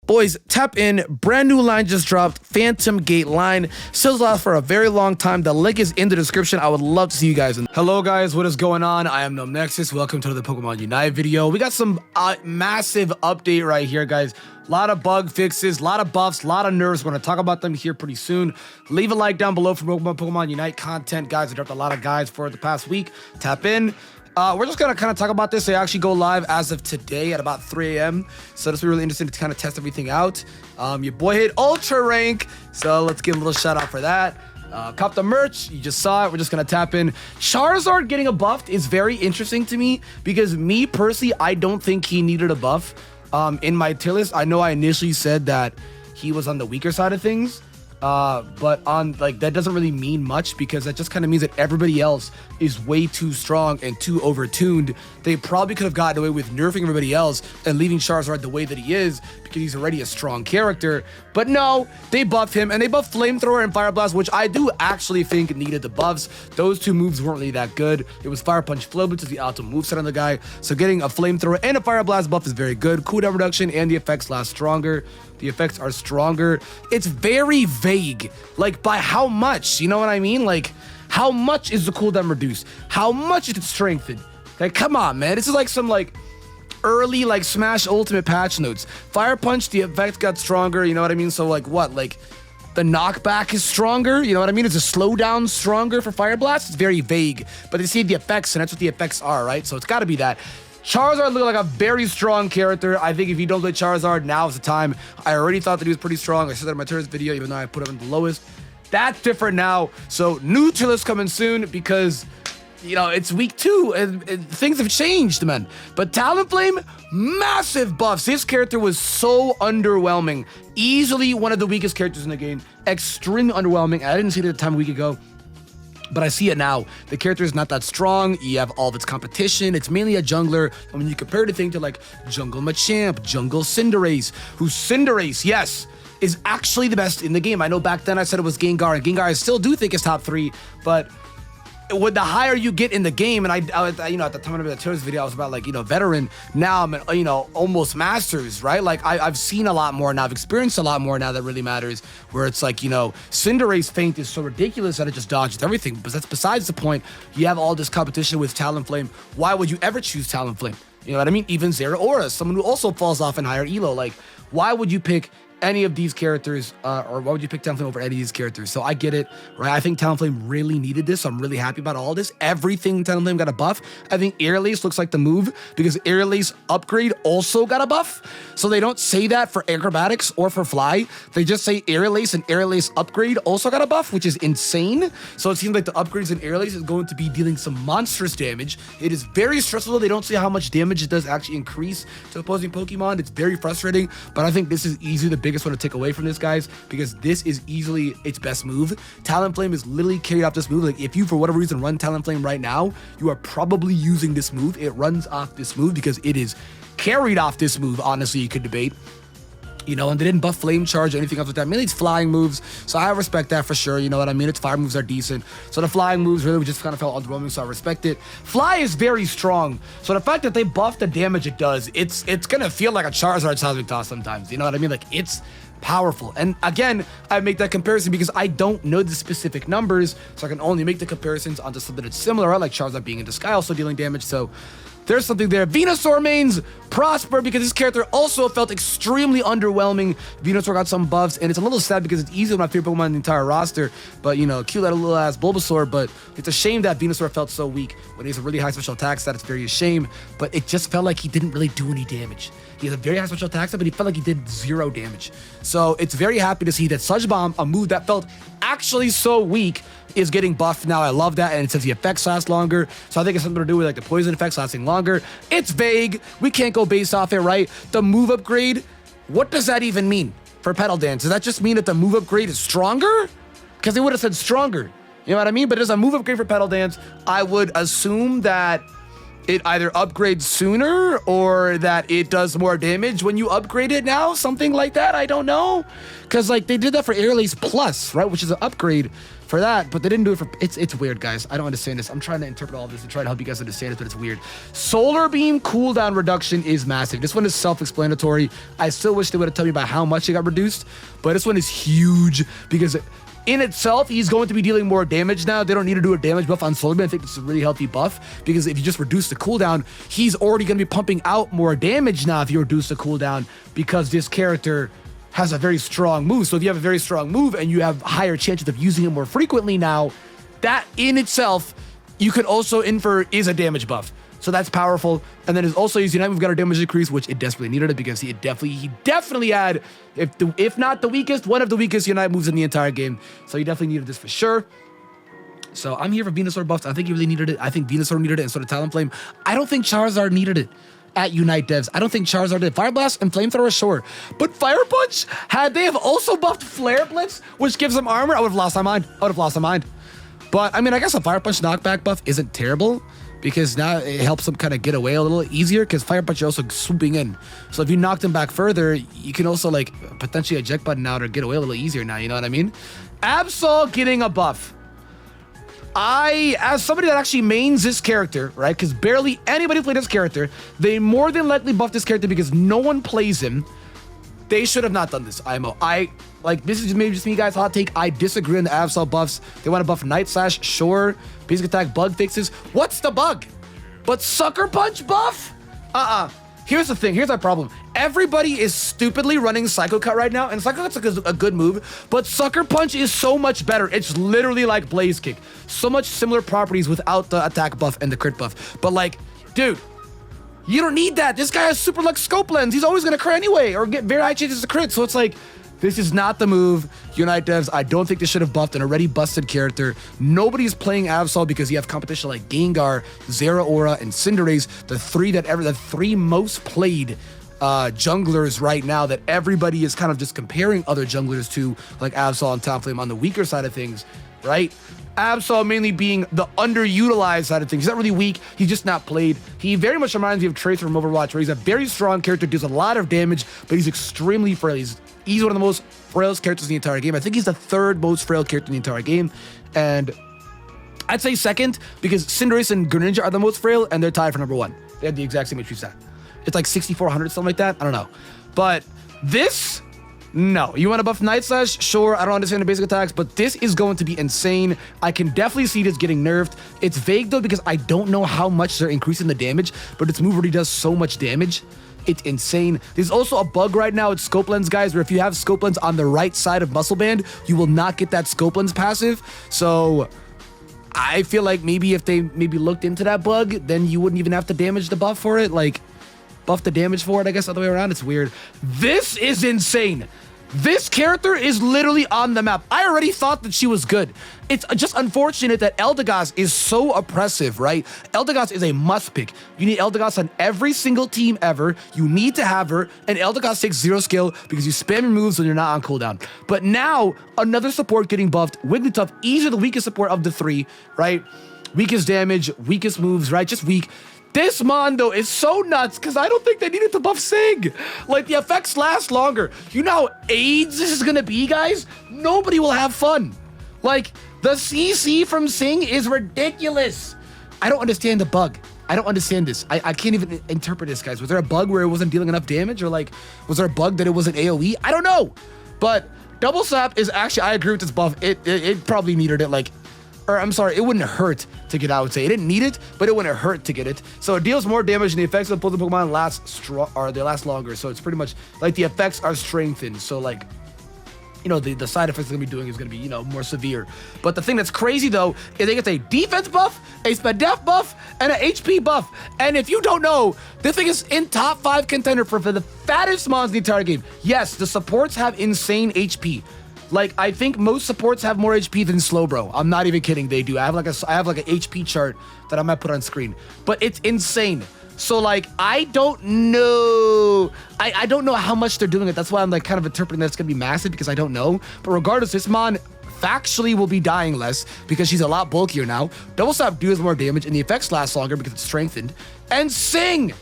Boys, tap in. Brand new line just dropped. Phantom Gate line. Sales last for a very long time. The link is in the description. I would love to see you guys. Hello, guys. What is going on? I am Numbnexus. Welcome to the Pokemon Unite video. We got some massive update right here, guys. A lot of bug fixes, a lot of buffs, a lot of nerfs. We're going to talk about them here pretty soon. Leave a like down below for Pokemon Unite content, guys. I dropped a lot of guides for the past week. Tap in. We're just going to kind of talk about this. They actually go live as of today at about 3 a.m. So this will be really interesting to kind of test everything out. Your boy hit Ultra Rank. So let's give a little shout out for that. Cop the merch. You just saw it. We're just going to tap in. Charizard getting a buff is very interesting to me because me personally, I don't think he needed a buff. In my tier list, I know I initially said that he was on the weaker side of things. But on like that doesn't really mean much because that just kind of means that everybody else is way too strong and too overtuned. They probably could have gotten away with nerfing everybody else and leaving Charizard the way that he is because he's already a strong character. But no, they buffed him and they buffed Flamethrower and Fire Blast, which I do actually think needed the buffs. Those two moves weren't really that good. It was Fire Punch Flow, which is the Absol moveset on the guy. So getting a Flamethrower and a Fire Blast buff is very good. Cooldown reduction and the effects last stronger. The effects are stronger. It's very vague. Like, by how much? You know what I mean? Like, how much is the cooldown reduced? How much is it strengthened? Like, come on, man. This is like some, like, early, like, Smash Ultimate patch notes. Fire Punch, the effect got stronger. You know what I mean? So, like, what? Like, the knockback is stronger. You know what I mean? Is the slowdown stronger for Fire Blast? It's very vague. But they see the effects, and that's what the effects are, right? So it's got to be that. Charizard looked like a very strong character. I think if you don't play Charizard, now is the time. I already thought that he was pretty strong. I said that in my tier list video, even though I put him in the lowest. That's different now. So new tier list coming soon because, you know, it's week 2 and things have changed, man. But Talonflame, massive buffs. This character was so underwhelming. Easily one of the weakest characters in the game. Extremely underwhelming. I didn't see it at the time a week ago. But I see it now. The character is not that strong. You have all of its competition. It's mainly a jungler. And when you compare the thing to like Jungle Machamp, Jungle Cinderace, who Cinderace, yes, is actually the best in the game. I know back then I said it was Gengar, and Gengar I still do think is top 3, but with the higher you get in the game, and I you know, at the time of the Tours video, I was about like, you know, veteran. Now I'm, you know, almost masters, right? Like I've seen a lot more now. I've experienced a lot more now that really matters, where it's like, you know, Cinderace feint is so ridiculous that it just dodges everything. But that's besides the point. You have all this competition with Talonflame. Why would you ever choose Talonflame? You know what I mean? Even Zeraora, someone who also falls off in higher elo. Like, why would you pick any of these characters, or why would you pick Talonflame over any of these characters? So I get it, right? I think Talonflame really needed this, so I'm really happy about all this. Everything Talonflame got a buff. I think Airlace looks like the move because Airlace upgrade also got a buff. So they don't say that for Acrobatics or for Fly. They just say Airlace and Airlace upgrade also got a buff, which is insane. So it seems like the upgrades in Airlace is going to be dealing some monstrous damage. It is very stressful. They don't say how much damage it does actually increase to opposing Pokemon. It's very frustrating, but I think this is easily the biggest one to take away from this, guys, because this is easily its best move. Talonflame is literally carried off this move. Like, if you for whatever reason run Talonflame right now, you are probably using this move. It runs off this move because it is carried off this move. Honestly, you could debate, you know, and they didn't buff Flame Charge or anything else like that. Mainly it's flying moves, so I respect that for sure. You know what I mean? Its fire moves are decent, so the flying moves really just kind of felt underwhelming, so I respect it. Fly is very strong, so the fact that they buff the damage it does, it's gonna feel like a Charizard Seismic Toss sometimes. You know what I mean? Like, it's powerful. And again, I make that comparison because I don't know the specific numbers, so I can only make the comparisons onto something that's similar. I like Charizard being in the sky also dealing damage, so there's something there. Venusaur mains prosper because this character also felt extremely underwhelming. Venusaur got some buffs, and it's a little sad because it's easily my favorite Pokemon in the entire roster. But, you know, cute little ass Bulbasaur, but it's a shame that Venusaur felt so weak. When he has a really high special attack stat, it's very a shame, but it just felt like he didn't really do any damage. He has a very high special attack stat, but he felt like he did 0 damage. So it's very happy to see that Sludge Bomb, a move that felt actually so weak, is getting buffed now. I love that, and it says the effects last longer, so I think it's something to do with like the poison effects lasting longer. It's vague. We can't go based off it, right? The move upgrade, what does that even mean for Petal Dance? Does that just mean that the move upgrade is stronger? Because they would have said stronger. You know what I mean? But as a move upgrade for Petal Dance, I would assume that it either upgrades sooner or that it does more damage when you upgrade it now, something like that. I don't know, because like they did that for Air Ace Plus, right, which is an upgrade for that, but they didn't do it for it's weird, guys. I don't understand this. I'm trying to interpret all of this and try to help you guys understand it, but it's weird. Solar Beam cooldown reduction is massive. This one is self-explanatory. I still wish they would have told me about how much it got reduced, but this one is huge because in itself, he's going to be dealing more damage now. They don't need to do a damage buff on Solar Beam. I think it's a really healthy buff because if you just reduce the cooldown, he's already going to be pumping out more damage now if you reduce the cooldown, because this character has a very strong move. So if you have a very strong move and you have higher chances of using it more frequently now, that in itself, you could also infer is a damage buff. So that's powerful. And then it's also his Unite move got a damage decrease, which it desperately needed it because he definitely had, if not the weakest, one of the weakest Unite moves in the entire game. So he definitely needed this for sure. So I'm here for Venusaur buffs. I think he really needed it. I think Venusaur needed it, and so did Talonflame. I don't think Charizard needed it at Unite devs. I don't think Charizard did. Fire Blast and Flamethrower, sure. But Fire Punch, had they have also buffed Flare Blitz, which gives them armor, I would have lost my mind. But I mean, I guess a Fire Punch knockback buff isn't terrible, because now it helps them kind of get away a little easier, because Fire Punch are also swooping in. So if you knock them back further, you can also like potentially eject button out or get away a little easier now, you know what I mean? Absol getting a buff. As somebody that actually mains this character, right, because barely anybody played this character, they more than likely buffed this character because no one plays him. They should have not done this, IMO. This is maybe just me, guys, hot take. I disagree on the Absol buffs. They want to buff Night Slash, sure. Basic attack bug fixes. What's the bug? But Sucker Punch buff? Here's the thing. Here's our problem. Everybody is stupidly running Psycho Cut right now, and Psycho Cut's a good move, but Sucker Punch is so much better. It's literally like Blaze Kick. So much similar properties without the attack buff and the crit buff. But like, dude, you don't need that. This guy has super luck scope lens. He's always gonna crit anyway, or get very high chances to crit. So it's like, this is not the move. Unite devs, I don't think they should have buffed an already busted character. Nobody's playing Absol because you have competition like Gengar, Zeraora, and Cinderace, the three most played junglers right now that everybody is kind of just comparing other junglers to, like Absol and Talonflame on the weaker side of things, right? Absol mainly being the underutilized side of things. He's not really weak, he's just not played. He very much reminds me of Tracer from Overwatch, where he's a very strong character, does a lot of damage, but he's extremely frail. He's one of the most frailest characters in the entire game. I think he's the third most frail character in the entire game. And I'd say second, because Cinderace and Greninja are the most frail, and they're tied for number one. They have the exact same HP stat. It's like 6,400, something like that. I don't know. But this, no. You want to buff Night Slash? Sure, I don't understand the basic attacks, but this is going to be insane. I can definitely see this getting nerfed. It's vague, though, because I don't know how much they're increasing the damage, but its move already does so much damage. It's insane. There's also a bug right now with Scope Lens, guys, where if you have Scope Lens on the right side of Muscle Band, you will not get that Scope Lens passive. So I feel like maybe if they looked into that bug, then you wouldn't even have to damage the buff for it. Like, buff the damage for it, I guess, other way around. It's weird. This is insane. This character is literally on the map. I already thought that she was good. It's just unfortunate that Eldegoss is so oppressive, right? Eldegoss is a must pick. You need Eldegoss on every single team ever. You need to have her, and Eldegoss takes 0 skill because you spam your moves when you're not on cooldown. But now, another support getting buffed. Wigglytuff, easily the weakest support of the three, right? Weakest damage, weakest moves, right? Just weak. This Mondo is so nuts because I don't think they needed to buff Sig. Like, the effects last longer. You know how AIDS this is going to be, guys? Nobody will have fun. Like, the CC from Sing is ridiculous. I don't understand the bug. I don't understand this. I can't even interpret this, guys. Was there a bug where it wasn't dealing enough damage? Or, like, was there a bug that it wasn't AoE? I don't know. But Double Slap is actually, I agree with this buff. It probably needed it, like, or I'm sorry, it wouldn't hurt to get, I would say. It didn't need it, but it wouldn't hurt to get it. So it deals more damage, and the effects of the Pokemon last longer. So it's pretty much like the effects are strengthened. So like, you know, the side effects they're gonna be doing is gonna be, you know, more severe. But the thing that's crazy though is they get a defense buff, a speed def buff, and an HP buff. And if you don't know, this thing is in top 5 contender for the fattest mons in the entire game. Yes, the supports have insane HP. Like, I think most supports have more HP than Slowbro. I'm not even kidding, they do. I have like an HP chart that I might put on screen. But it's insane. So like, I don't know. I don't know how much they're doing it. That's why I'm like kind of interpreting that it's gonna be massive, because I don't know. But regardless, this mon factually will be dying less because she's a lot bulkier now. Double Slap deals more damage, and the effects last longer because it's strengthened. And Sing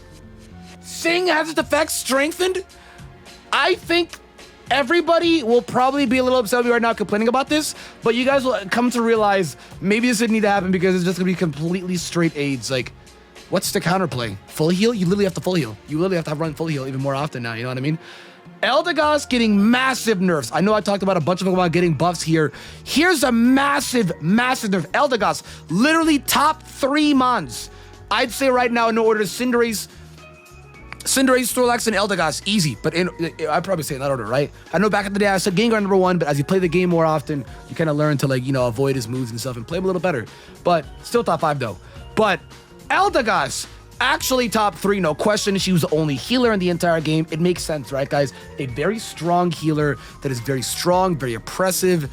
has its effects strengthened. I think everybody will probably be a little upset with me right now complaining about this, but you guys will come to realize maybe this didn't need to happen because it's just gonna be completely straight AIDS. Like, what's the counterplay? Full heal? You literally have to full heal. You literally have to run full heal even more often now, you know what I mean? Eldegoss getting massive nerfs. I know I talked about a bunch of Pokemon getting buffs here. Here's a massive, massive nerf. Eldegoss, literally top 3 mons. I'd say right now in order, Cinderace, Snorlax, and Eldegoss, easy. But I'd probably say in that order, right? I know back in the day I said Gengar number 1, but as you play the game more often, you kind of learn to, like, you know, avoid his moves and stuff and play him a little better. But still top 5 though. But Eldegoss, actually top 3, no question. She was the only healer in the entire game. It makes sense, right, guys? A very strong healer that is very strong, very oppressive,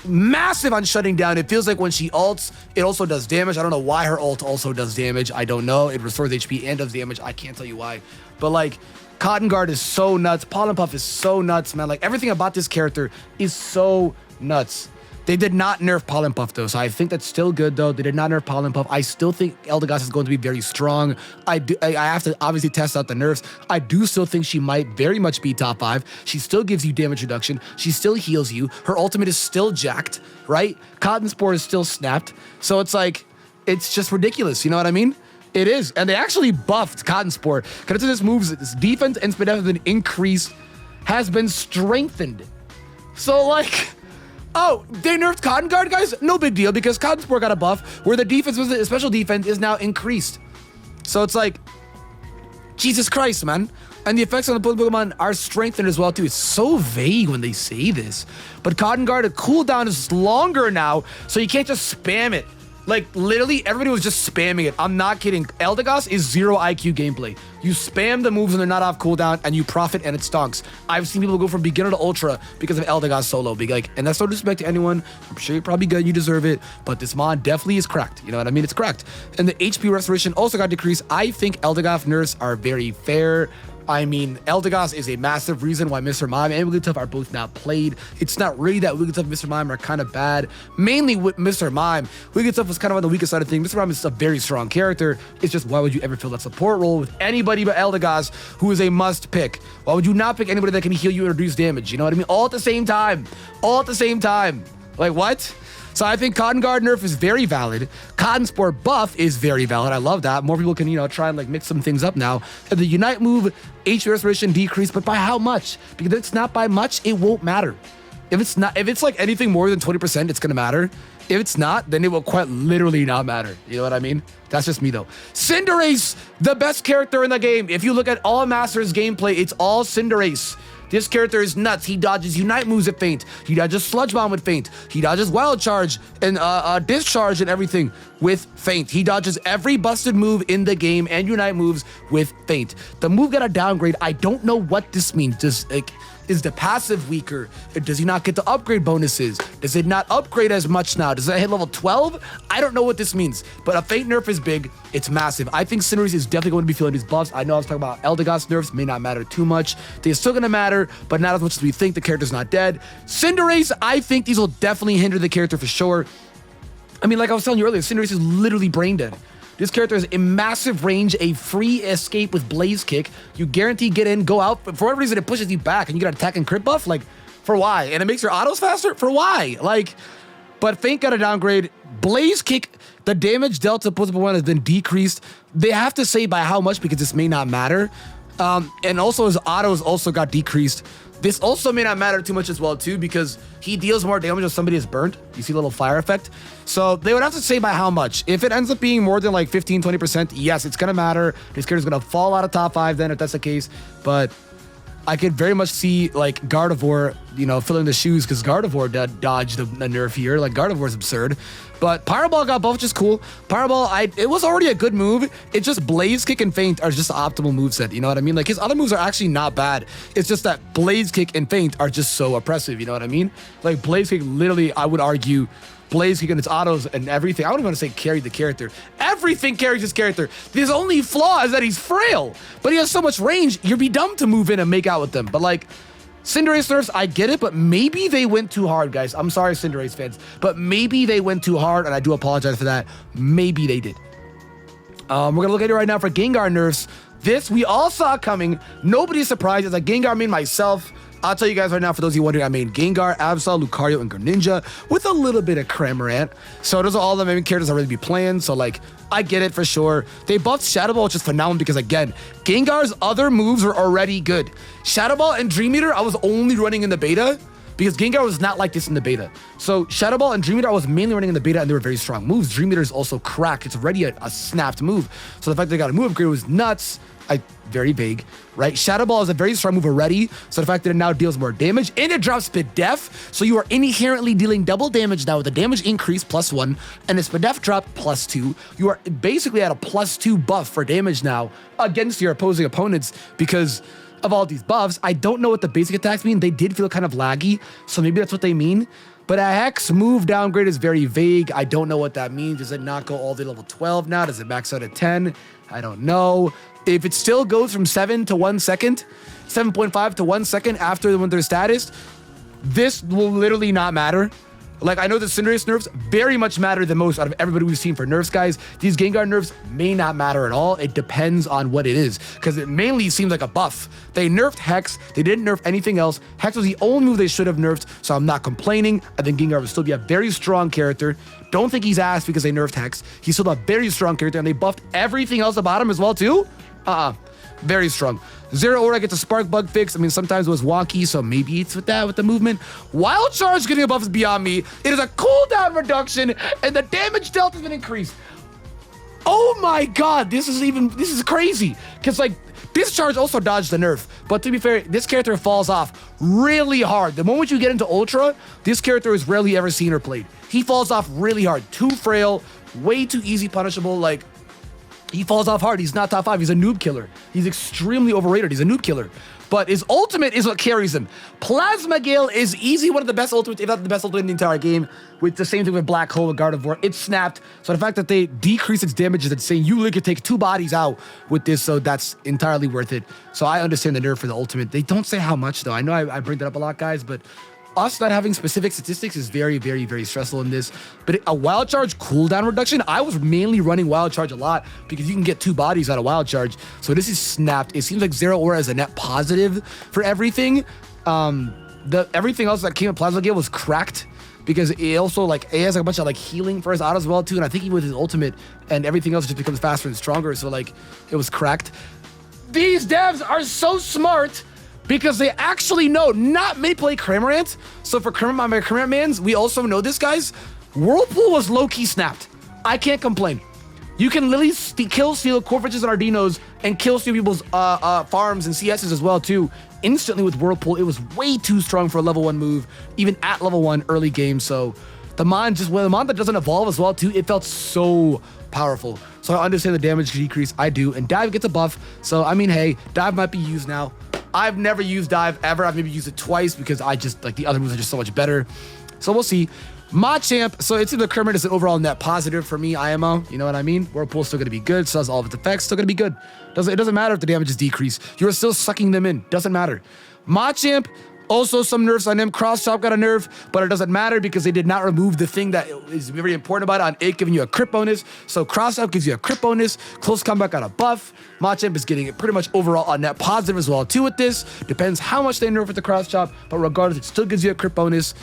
massive on shutting down. It feels like when she ults, it also does damage. I don't know why her ult also does damage. I don't know. It restores HP and does damage. I can't tell you why. But, like, Cotton Guard is so nuts. Pollen Puff is so nuts, man. Like, everything about this character is so nuts. They did not nerf Pollen Puff, though, so I think that's still good, though. They did not nerf Pollen Puff. I still think Eldegoss is going to be very strong. I have to obviously test out the nerfs. I do still think she might very much be top 5. She still gives you damage reduction. She still heals you. Her ultimate is still jacked, right? Cotton Spore is still snapped. So it's like, it's just ridiculous, you know what I mean? It is. And they actually buffed Cotton Spore. Because this move's defense and speed have been increased, has been strengthened. So, like, oh, they nerfed Cotton Guard, guys? No big deal, because Cotton Spore got a buff where the defense was the special defense is now increased. So it's like, Jesus Christ, man. And the effects on the Pokemon are strengthened as well, too. It's so vague when they say this. But Cotton Guard, a cooldown is longer now, so you can't just spam it. Like, literally, everybody was just spamming it. I'm not kidding. Eldegoss is 0 IQ gameplay. You spam the moves when they're not off cooldown, and you profit, and it stonks. I've seen people go from beginner to ultra because of Eldegoss solo. Like, and that's no disrespect to anyone. I'm sure you're probably good, you deserve it, but this mod definitely is cracked. You know what I mean? It's cracked. And the HP restoration also got decreased. I think Eldegoss nerfs are very fair. I mean, Eldegoss is a massive reason why Mr. Mime and Wigglytuff are both not played. It's not really that Wigglytuff and Mr. Mime are kind of bad. Mainly with Mr. Mime, Wigglytuff was kind of on the weaker side of things. Mr. Mime is a very strong character. It's just, why would you ever fill that support role with anybody but Eldegoss, who is a must pick? Why would you not pick anybody that can heal you and reduce damage? You know what I mean? All at the same time. All at the same time. Like, what? So I think Cotton Guard nerf is very valid. Cotton Spore buff is very valid. I love that. More people can, you know, try and like mix some things up now. And the Unite move, HP restoration decreased, but by how much? Because if it's not by much, it won't matter. If it's like anything more than 20%, it's gonna matter. If it's not, then it will quite literally not matter. You know what I mean? That's just me though. Cinderace, the best character in the game. If you look at all Masters gameplay, it's all Cinderace. This character is nuts. He dodges Unite moves at Feint. He dodges Sludge Bomb with Feint. He dodges Wild Charge and Discharge and everything with Feint. He dodges every busted move in the game and Unite moves with Feint. The move got a downgrade. I don't know what this means. Is the passive weaker? Does he not get the upgrade bonuses? Does it not upgrade as much now? Does it hit level 12? I don't know what this means, but a Feint nerf is big. It's massive. I think Cinderace is definitely going to be feeling these buffs. I know I was talking about Eldegoss nerfs, may not matter too much. They're still going to matter, but not as much as we think. The character's not dead. Cinderace, I think these will definitely hinder the character for sure. I mean, like I was telling you earlier, Cinderace is literally brain dead. This character has a massive range, a free escape with Blaze Kick. You guarantee get in, go out, but for whatever reason it pushes you back and you get an attack and crit buff, like, for why? And it makes your autos faster? For why? Like, but Feint got a downgrade. Blaze Kick, the damage dealt to opposing one has been decreased. They have to say by how much because this may not matter. And also his autos also got decreased. This also may not matter too much as well too because he deals more damage if somebody is burnt. You see a little fire effect. So they would have to say by how much. If it ends up being more than like 15, 20%, yes, it's gonna matter. This character's gonna fall out of top 5 then if that's the case. But I could very much see like Gardevoir, you know, filling the shoes because Gardevoir dodged the nerf here. Like Gardevoir's absurd. But Pyro Ball got buffed, which is cool. Pyro Ball, it was already a good move. It's just Blaze Kick and Feint are just the optimal moveset. You know what I mean? Like his other moves are actually not bad. It's just that Blaze Kick and Feint are just so oppressive. You know what I mean? Like Blaze Kick, literally, I would argue, Blaze Kick and its autos and everything. I wouldn't want to say carried the character. Everything carries his character. His only flaw is that he's frail, but he has so much range. You'd be dumb to move in and make out with them. But like, Cinderace nerfs, I get it, but maybe they went too hard, guys. I'm sorry, Cinderace fans, but maybe they went too hard, and I do apologize for that. Maybe they did. We're gonna look at it right now for Gengar Nerfs. This we all saw coming. Nobody's surprised. It's a Gengar main myself. I'll tell you guys right now, for those of you wondering, I made Gengar, Absol, Lucario, and Greninja with a little bit of Cramorant. So those are all the main characters I really be playing. So like, I get it for sure. They buffed Shadow Ball, which is phenomenal because again, Gengar's other moves are already good. Shadow Ball and Dream Eater, I was only running in the beta because Gengar was not like this in the beta. So Shadow Ball and Dream Eater I was mainly running in the beta, and they were very strong moves. Dream Eater is also cracked. It's already a snapped move. So the fact that they got a move upgrade was nuts. Very vague, right? Shadow Ball is a very strong move already, so the fact that it now deals more damage, and it drops Spadef, so you are inherently dealing double damage now with a damage increase +1, and a Spadef drop +2. You are basically at a +2 buff for damage now against your opposing opponents because of all these buffs. I don't know what the basic attacks mean. They did feel kind of laggy, so maybe that's what they mean. But a Hex Move Downgrade is very vague. I don't know what that means. Does it not go all the way to level 12 now? Does it max out at 10? I don't know. If it still goes from 7 to 1 second, 7.5 to 1 second after the winter status, this will literally not matter. Like, I know the Cinderace nerfs very much matter the most out of everybody we've seen for nerfs, guys. These Gengar nerfs may not matter at all. It depends on what it is, because it mainly seems like a buff. They nerfed Hex. They didn't nerf anything else. Hex was the only move they should have nerfed, so I'm not complaining. I think Gengar will still be a very strong character. Don't think he's ass because they nerfed Hex. He's still a very strong character, and they buffed everything else about him as well, too. Very strong. Zero Aura gets a Spark Bug fix. I mean, sometimes it was wonky, so maybe it's with that, with the movement. Wild Charge getting a buff is beyond me. It is a cooldown reduction, and the damage dealt has been increased. Oh my god, this is crazy. Because, like, this charge also dodged the nerf. But to be fair, this character falls off really hard. The moment you get into Ultra, this character is rarely ever seen or played. He falls off really hard. Too frail, way too easy punishable, like... He falls off hard. He's not top 5. He's a noob killer. He's extremely overrated. He's a noob killer. But his ultimate is what carries him. Plasma Gale is easy one of the best ultimates, if not the best ultimate in the entire game. With the same thing with Black Hole and Gardevoir. It's snapped. So the fact that they decrease its damage is insane. You could take 2 bodies out with this, so that's entirely worth it. So I understand the nerf for the ultimate. They don't say how much, though. I know I bring that up a lot, guys, but... us not having specific statistics is very, very, very stressful in this. But a Wild Charge cooldown reduction, I was mainly running Wild Charge a lot because you can get 2 bodies out of Wild Charge. So this is snapped. It seems like Zero Aura is a net positive for everything. Everything else that came with Plasma Gale was cracked because it also it has a bunch of healing for his auto as well too. And I think even with his ultimate and everything else just becomes faster and stronger. So it was cracked. These devs are so smart. Because they actually know not many play Cramorant. So for my Cramorant mans, we also know this, guys. Whirlpool was low-key snapped. I can't complain. You can literally kill steal Corviches and Ardinos and kill steal people's farms and CSs as well, too. Instantly with Whirlpool, it was way too strong for a level 1 move, even at level 1 early game. So the Mon when the Mon that doesn't evolve as well, too, it felt so powerful. So I understand the damage decrease. I do. And Dive gets a buff. So, I mean, hey, Dive might be used now. I've never used Dive ever. I've maybe used it twice because I just, the other moves are just so much better. So we'll see. Machamp, so it seems like Kermit is an overall net positive for me, IMO. You know what I mean? Whirlpool's still going to be good. So does all of its effects. Still going to be good. It doesn't matter if the damage is decreased. You're still sucking them in. Doesn't matter. Machamp, also some nerfs on him. Cross Chop got a nerf, but it doesn't matter because they did not remove the thing that is very important about it on it, giving you a crit bonus. So Cross Chop gives you a crit bonus. Close Combat got a buff. Machamp is getting it pretty much overall a net positive as well too with this. Depends how much they nerf with the Cross Chop, but regardless, it still gives you a crit bonus.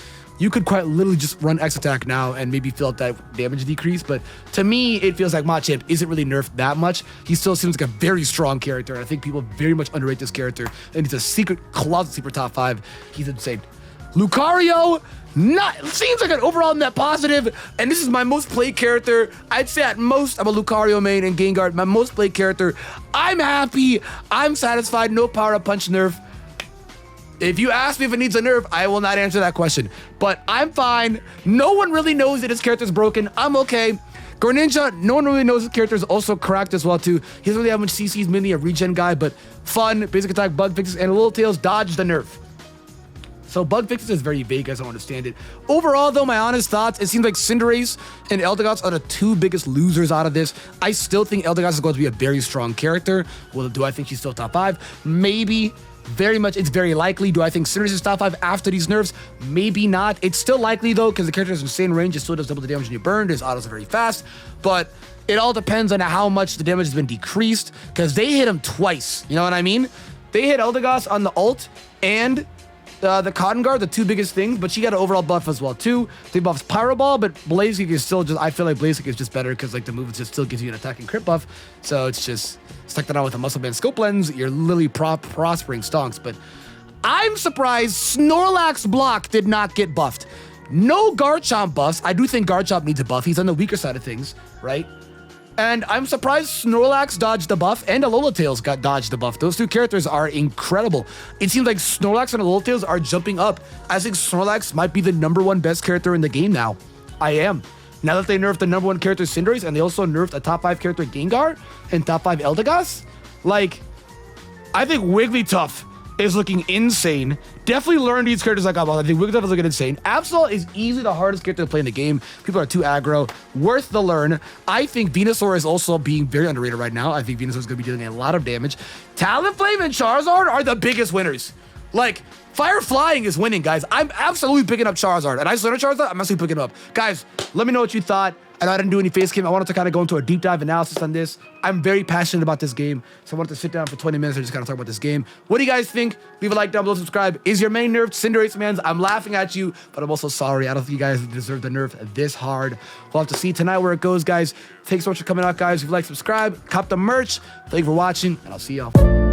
You could quite literally just run X attack now and maybe feel that damage decrease. But to me, it feels like Machamp isn't really nerfed that much. He still seems like a very strong character. And I think people very much underrate this character. And he's a secret closet sleeper top 5. He's insane. Lucario, seems like an overall net positive. And this is my most played character. I'd say at most I'm a Lucario main and Gengar. My most played character. I'm happy. I'm satisfied. No power up punch nerf. If you ask me if it needs a nerf, I will not answer that question. But I'm fine. No one really knows that his character's broken. I'm okay. Greninja, no one really knows his character is also cracked as well too. He doesn't really have much CC. He's mainly a regen guy, but fun, basic attack, bug fixes, and Little Tails dodge the nerf. So bug fixes is very vague, guys. I don't understand it. Overall, though, my honest thoughts, it seems like Cinderace and Eldegoss are the 2 biggest losers out of this. I still think Eldegoss is going to be a very strong character. Well, do I think she's still top 5? Maybe. It's very likely. Do I think Cinderace is top 5 after these nerfs? Maybe not. It's still likely though, because the character has insane range. It still does double the damage when you burn. His autos are very fast, but it all depends on how much the damage has been decreased, because they hit him twice. You know what I mean? They hit Eldegoss on the ult and the Cotton Guard, the two biggest things, but she got an overall buff as well too. They buffs Pyro Ball, but Blaziken is still just, I feel like Blaziken is just better because like the move just still gives you an attack and crit buff. So it's just stuck that on with a Muscle Band Scope Lens, you're literally prospering stonks. But I'm surprised Snorlax block did not get buffed. No Garchomp buffs. I do think Garchomp needs a buff. He's on the weaker side of things, right? And I'm surprised Snorlax dodged the buff and Alola got dodged the buff. Those two characters are incredible. It seems like Snorlax and Alola are jumping up. I think Snorlax might be the #1 best character in the game now. I am. Now that they nerfed the #1 character Cinderace and they also nerfed a top 5 character Gengar and top 5 Eldegoss, like, I think Wigglytuff is looking insane. Definitely learn these characters like I think Wigglytuff is looking insane. Absol is easily the hardest character to play in the game. People are too aggro. Worth the learn. I think Venusaur is also being very underrated right now. I think Venusaur is going to be dealing a lot of damage. Talonflame and Charizard are the biggest winners. Like, Fire Flying is winning, guys. I'm absolutely picking up Charizard. And I started Charizard, I'm absolutely picking it up. Guys, let me know what you thought. I know I didn't do any face cam. I wanted to kind of go into a deep dive analysis on this. I'm very passionate about this game, so I wanted to sit down for 20 minutes and just kind of talk about this game. What do you guys think? Leave a like down below, subscribe. Is your main nerfed Cinderace, mans? I'm laughing at you, but I'm also sorry. I don't think you guys deserve the nerf this hard. We'll have to see tonight where it goes, guys. Thanks so much for coming out, guys. If you like, subscribe, cop the merch. Thank you for watching, and I'll see y'all.